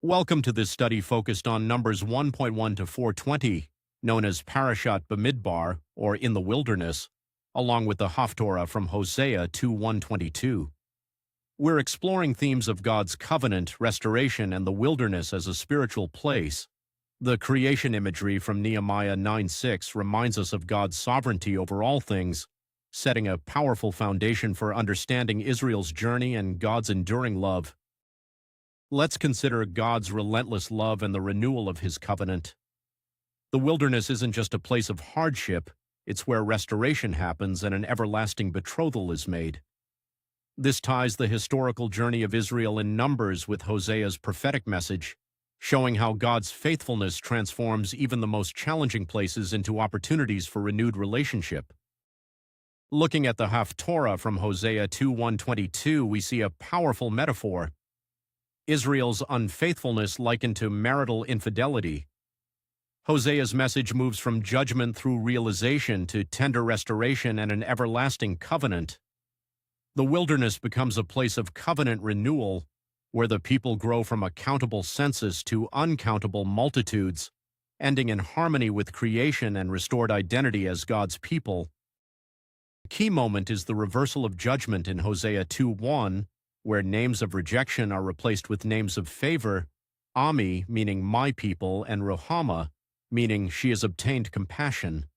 Welcome to this study focused on Numbers 1.1 to 420, known as Parashat Bemidbar, or In the Wilderness, along with the Haftorah from Hosea 2:1-22. We're exploring themes of God's covenant, restoration, and the wilderness as a spiritual place. The creation imagery from Nehemiah 9:6 reminds us of God's sovereignty over all things, setting a powerful foundation for understanding Israel's journey and God's enduring love. Let's consider God's relentless love and the renewal of His covenant. The wilderness isn't just a place of hardship, it's where restoration happens and an everlasting betrothal is made. This ties the historical journey of Israel in Numbers with Hosea's prophetic message, showing how God's faithfulness transforms even the most challenging places into opportunities for renewed relationship. Looking at the Haftorah from Hosea 2:1-22, we see a powerful metaphor. Israel's unfaithfulness likened to marital infidelity. Hosea's message moves from judgment through realization to tender restoration and an everlasting covenant. The wilderness becomes a place of covenant renewal, where the people grow from a countable census to uncountable multitudes, ending in harmony with creation and restored identity as God's people. The key moment is the reversal of judgment in Hosea 2:1, where names of rejection are replaced with names of favor, Ami, meaning my people, and Rohama, meaning she has obtained compassion.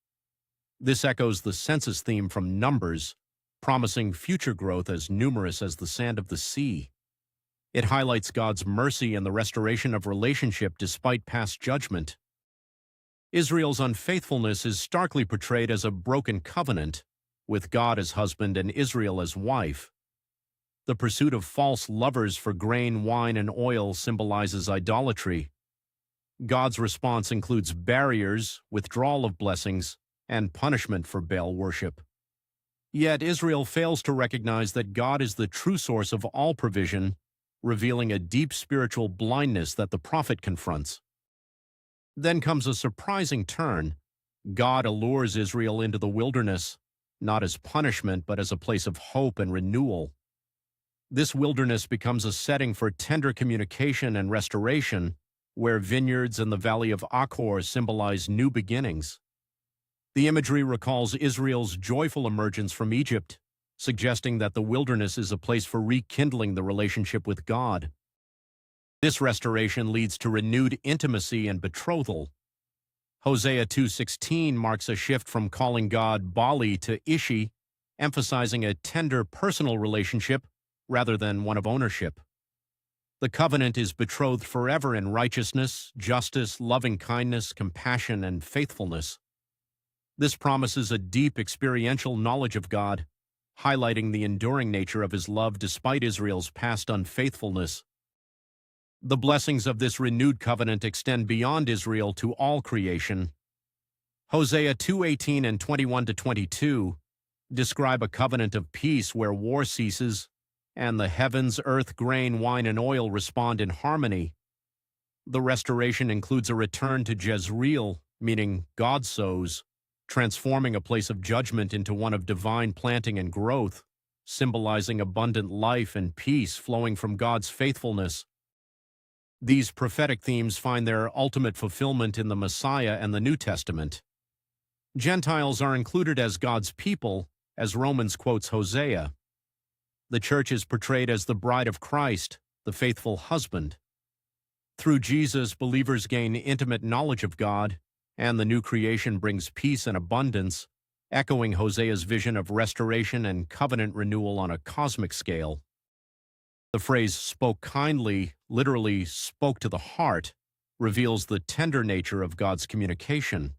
This echoes the census theme from Numbers, promising future growth as numerous as the sand of the sea. It highlights God's mercy and the restoration of relationship despite past judgment. Israel's unfaithfulness is starkly portrayed as a broken covenant, with God as husband and Israel as wife. The pursuit of false lovers for grain, wine, and oil symbolizes idolatry. God's response includes barriers, withdrawal of blessings, and punishment for Baal worship. Yet Israel fails to recognize that God is the true source of all provision, revealing a deep spiritual blindness that the prophet confronts. Then comes a surprising turn. God allures Israel into the wilderness, not as punishment but as a place of hope and renewal. This wilderness becomes a setting for tender communication and restoration, where vineyards and the valley of Achor symbolize new beginnings. The imagery recalls Israel's joyful emergence from Egypt, suggesting that the wilderness is a place for rekindling the relationship with God. This restoration leads to renewed intimacy and betrothal. Hosea 2:16 marks a shift from calling God Bali to Ishi, emphasizing a tender personal relationship rather than one of ownership. The covenant is betrothed forever in righteousness, justice, loving kindness, compassion, and faithfulness. This promises a deep experiential knowledge of God, highlighting the enduring nature of His love despite Israel's past unfaithfulness. The blessings of this renewed covenant extend beyond Israel to all creation. Hosea 2:18 and 21-22 describe a covenant of peace where war ceases, and the heavens, earth, grain, wine, and oil respond in harmony. The restoration includes a return to Jezreel, meaning God sows, transforming a place of judgment into one of divine planting and growth, symbolizing abundant life and peace flowing from God's faithfulness. These prophetic themes find their ultimate fulfillment in the Messiah and the New Testament. Gentiles are included as God's people, as Romans quotes Hosea. The church is portrayed as the bride of Christ, the faithful husband. Through Jesus, believers gain intimate knowledge of God, and the new creation brings peace and abundance, echoing Hosea's vision of restoration and covenant renewal on a cosmic scale. The phrase "spoke kindly," literally spoke to the heart, reveals the tender nature of God's communication.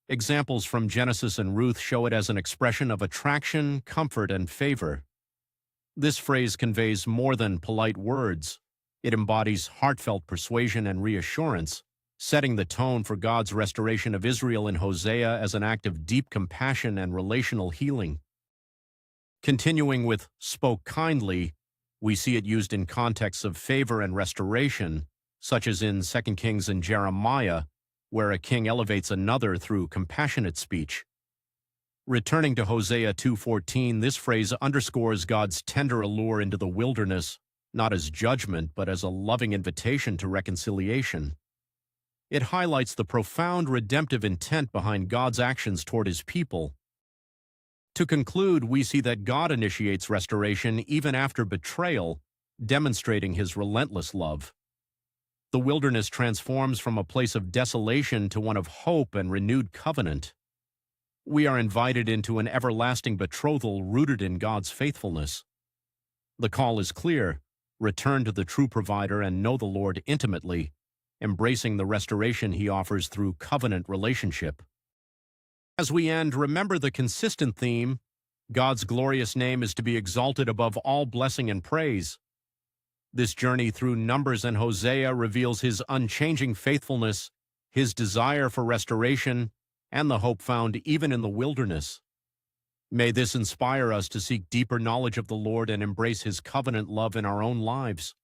Examples from Genesis and Ruth show it as an expression of attraction, comfort, and favor. This phrase conveys more than polite words. It embodies heartfelt persuasion and reassurance, setting the tone for God's restoration of Israel in Hosea as an act of deep compassion and relational healing. Continuing with "spoke kindly," we see it used in contexts of favor and restoration, such as in 2 Kings and Jeremiah, where a king elevates another through compassionate speech. Returning to Hosea 2:14, this phrase underscores God's tender allure into the wilderness, not as judgment, but as a loving invitation to reconciliation. It highlights the profound redemptive intent behind God's actions toward his people. To conclude, we see that God initiates restoration even after betrayal, demonstrating his relentless love. The wilderness transforms from a place of desolation to one of hope and renewed covenant. We are invited into an everlasting betrothal rooted in God's faithfulness. The call is clear: return to the true provider and know the Lord intimately, embracing the restoration he offers through covenant relationship. As we end, remember the consistent theme: God's glorious name is to be exalted above all blessing and praise. This journey through Numbers and Hosea reveals his unchanging faithfulness, his desire for restoration, and the hope found even in the wilderness. May this inspire us to seek deeper knowledge of the Lord and embrace his covenant love in our own lives.